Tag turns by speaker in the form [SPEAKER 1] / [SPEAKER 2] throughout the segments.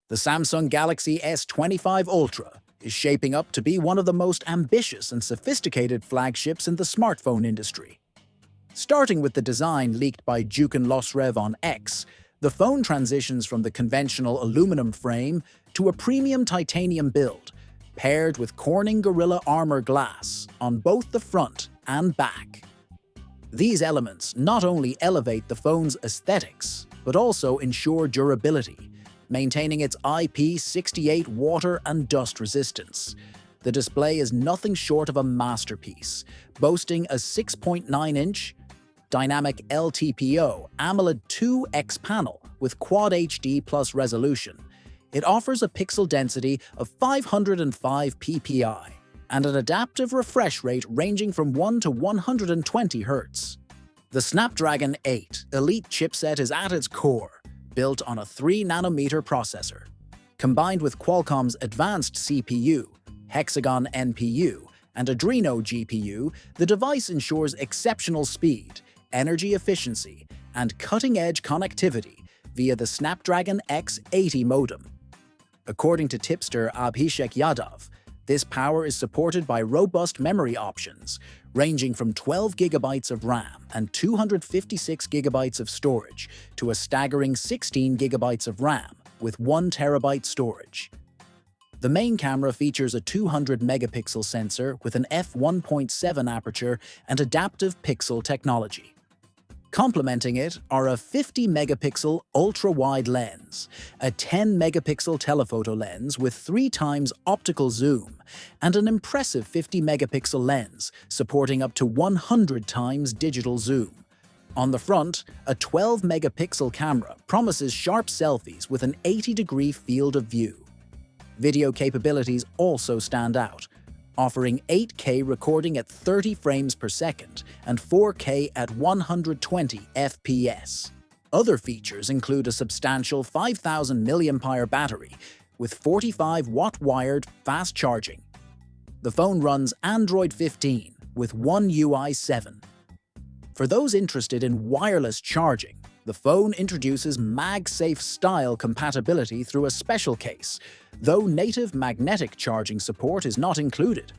[SPEAKER 1] The Samsung Galaxy S25 Ultra is shaping up to be one of the most ambitious and sophisticated flagships in the smartphone industry. Starting with the design leaked by Jukan Losrev on X, the phone transitions from the conventional aluminum frame to a premium titanium build, paired with Corning Gorilla Armor glass on both the front and back. These elements not only elevate the phone's aesthetics, but also ensure durability, maintaining its IP68 water and dust resistance. The display is nothing short of a masterpiece, boasting a 6.9-inch dynamic LTPO AMOLED 2X panel with Quad HD Plus resolution. It offers a pixel density of 505 ppi and an adaptive refresh rate ranging from 1 to 120 Hz. The Snapdragon 8 Elite chipset is at its core, built on a 3nm processor. Combined with Qualcomm's advanced CPU, Hexagon NPU, and Adreno GPU, the device ensures exceptional speed, energy efficiency, and cutting-edge connectivity via the Snapdragon X80 modem. According to tipster Abhishek Yadav, this power is supported by robust memory options, ranging from 12 GB of RAM and 256 GB of storage to a staggering 16 GB of RAM with 1 TB storage. The main camera features a 200-megapixel sensor with an f1.7 aperture and adaptive pixel technology. Complementing it are a 50-megapixel ultra-wide lens, a 10-megapixel telephoto lens with 3 times optical zoom, and an impressive 50-megapixel lens supporting up to 100 times digital zoom. On the front, a 12-megapixel camera promises sharp selfies with an 80-degree field of view. Video capabilities also stand out, offering 8K recording at 30 frames per second and 4K at 120 FPS. Other features include a substantial 5,000 mAh battery with 45-watt wired fast charging. The phone runs Android 15 with One UI 7. For those interested in wireless charging, the phone introduces MagSafe style compatibility through a special case, though native magnetic charging support is not included.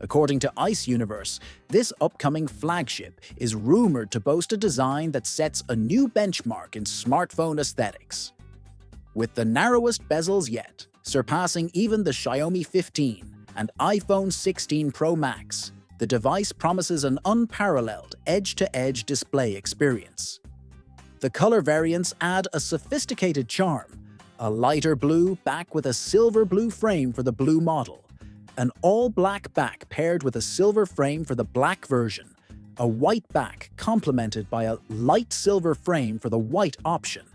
[SPEAKER 1] According to Ice Universe, this upcoming flagship is rumored to boast a design that sets a new benchmark in smartphone aesthetics. With the narrowest bezels yet, surpassing even the Xiaomi 15 and iPhone 16 Pro Max, the device promises an unparalleled edge-to-edge display experience. The color variants add a sophisticated charm: a lighter blue back with a silver blue frame for the blue model, an all-black back paired with a silver frame for the black version, a white back complemented by a light silver frame for the white option,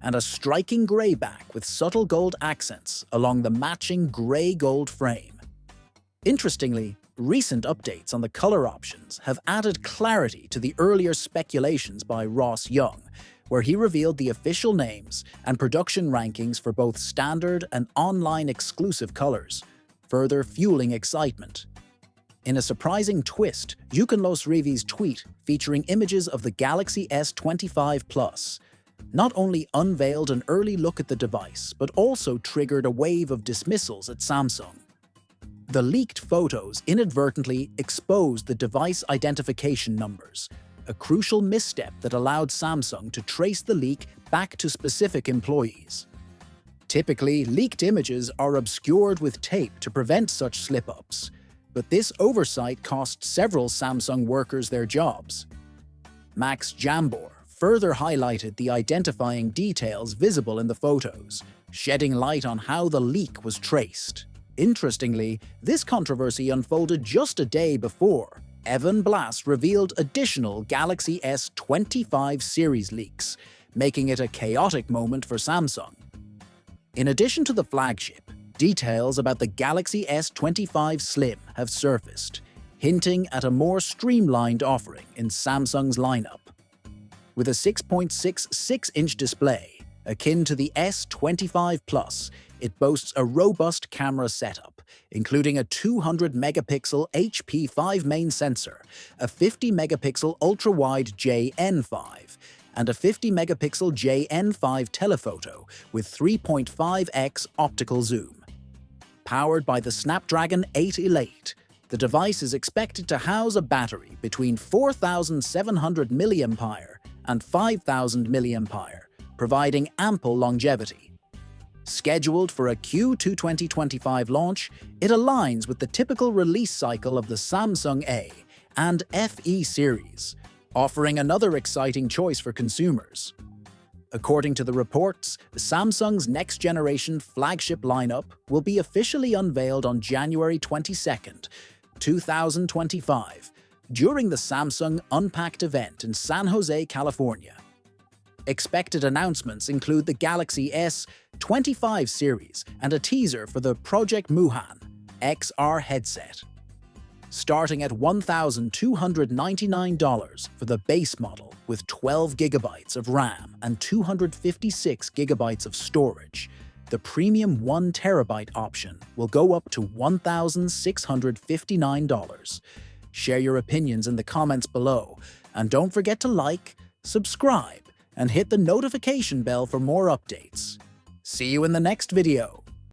[SPEAKER 1] and a striking gray back with subtle gold accents along the matching gray-gold frame. Interestingly, recent updates on the color options have added clarity to the earlier speculations by Ross Young, where he revealed the official names and production rankings for both standard and online exclusive colors, further fueling excitement. In a surprising twist, Jukan Losrev's tweet featuring images of the Galaxy S25 Plus not only unveiled an early look at the device, but also triggered a wave of dismissals at Samsung. The leaked photos inadvertently exposed the device identification numbers, a crucial misstep that allowed Samsung to trace the leak back to specific employees. Typically, leaked images are obscured with tape to prevent such slip-ups, but this oversight cost several Samsung workers their jobs. Max Jambor further highlighted the identifying details visible in the photos, shedding light on how the leak was traced. Interestingly, this controversy unfolded just a day before Evan Blass revealed additional Galaxy S25 series leaks, making it a chaotic moment for Samsung. In addition to the flagship, details about the Galaxy S25 Slim have surfaced, hinting at a more streamlined offering in Samsung's lineup. With a 6.66-inch display, akin to the S25 Plus, it boasts a robust camera setup, including a 200-megapixel HP5 main sensor, a 50-megapixel ultra-wide JN5, and a 50-megapixel JN5 telephoto with 3.5x optical zoom. Powered by the Snapdragon 8 Elite, the device is expected to house a battery between 4,700 mAh and 5,000 mAh, providing ample longevity. Scheduled for a Q2 2025 launch, it aligns with the typical release cycle of the Samsung A and FE series, offering another exciting choice for consumers. According to the reports, Samsung's next-generation flagship lineup will be officially unveiled on January 22, 2025, during the Samsung Unpacked event in San Jose, California. Expected announcements include the Galaxy S25 series and a teaser for the Project Muhan XR headset. Starting at $1,299 for the base model with 12 GB of RAM and 256 GB of storage, the premium 1 TB option will go up to $1,659. Share your opinions in the comments below, and don't forget to like, subscribe, and hit the notification bell for more updates. See you in the next video.